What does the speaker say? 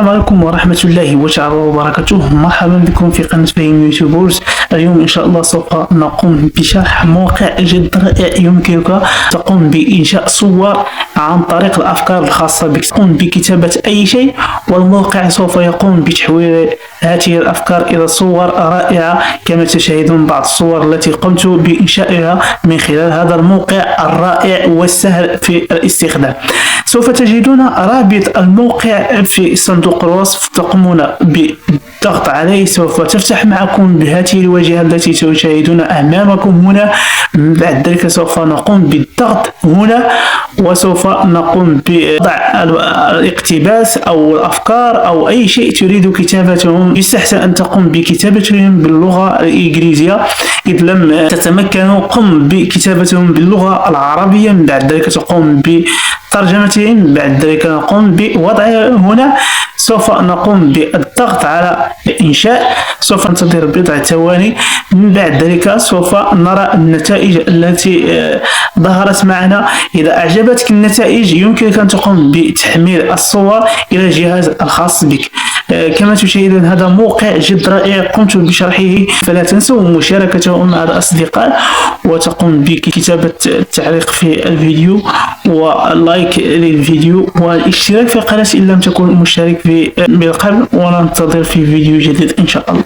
السلام عليكم ورحمة الله تعالى وبركاته. مرحبا بكم في قناة فهم يوتيوبرز. اليوم إن شاء الله سوف نقوم بشرح موقع جد رائع يمكنك تقوم بإنشاء صور عن طريق الأفكار الخاصة بك. تقوم بكتابة أي شيء والموقع سوف يقوم بتحويل هذه الأفكار إلى صور رائعة كما تشاهدون بعض الصور التي قمت بإنشائها من خلال هذا الموقع الرائع والسهل في الاستخدام. سوف تجدون رابط الموقع في صندوق الوصف، تقومون بالضغط عليه، سوف تفتح معكم بهذه الواجهة التي تشاهدون أمامكم هنا. بعد ذلك سوف نقوم بالضغط هنا وسوف نقوم بوضع الاقتباس أو الأفكار أو أي شيء تريد كتابته. يستحسن أن تقوم بكتابتهم باللغة الإنجليزية، إذ لم تتمكنوا قم بكتابتهم باللغة العربية. من بعد ذلك تقوم بترجمتهم، بعد ذلك نقوم بوضعها هنا. سوف نقوم بالضغط على الإنشاء، سوف ننتظر بضع ثواني. من بعد ذلك سوف نرى النتائج التي ظهرت معنا. إذا أعجبتك النتائج يمكنك أن تقوم بتحميل الصور إلى الجهاز الخاص بك. كما تشاهدون هذا موقع جد رائع قمت بشرحه، فلا تنسوا مشاركته مع الأصدقاء وتقوم بكتابة التعليق في الفيديو ولايك للفيديو والاشتراك في القناة إن لم تكن مشترك من قبل، وننتظر في فيديو جديد إن شاء الله.